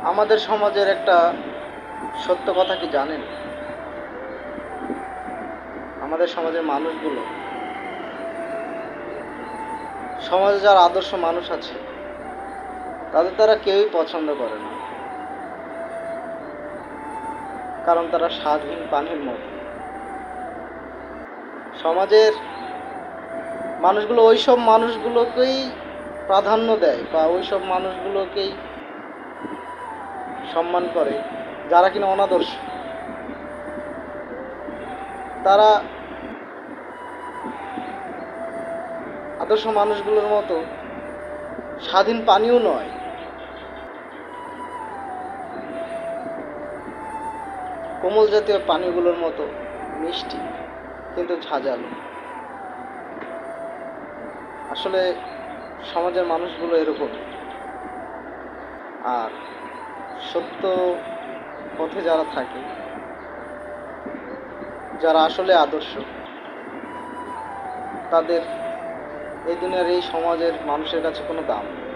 আমাদের সমাজের একটা সত্য কথা কি জানেন? আমাদের সমাজের মানুষগুলো, সমাজে যারা আদর্শ মানুষ আছে তাদের তারা কেউই পছন্দ করে না, কারণ তারা স্বাদহীন পানির মতো। সমাজের মানুষগুলো ওইসব মানুষগুলোকেই প্রাধান্য দেয় বা ওইসব মানুষগুলোকেই সম্মান করে যারা কিনা অনাদর্শ। তারা আদর্শ মানুষগুলোর মতো স্বাধীন পানিও নয়, কোমল জাতীয় পানীয়গুলোর মতো মিষ্টি কিন্তু ঝাঁঝালো। আসলে সমাজের মানুষগুলো এরকম। আর সত্য পথে যারা থাকে, যারা আসলে আদর্শ, তাদের এই দুনিয়ার এই সমাজের মানুষের কাছে কোনো দাম নেই।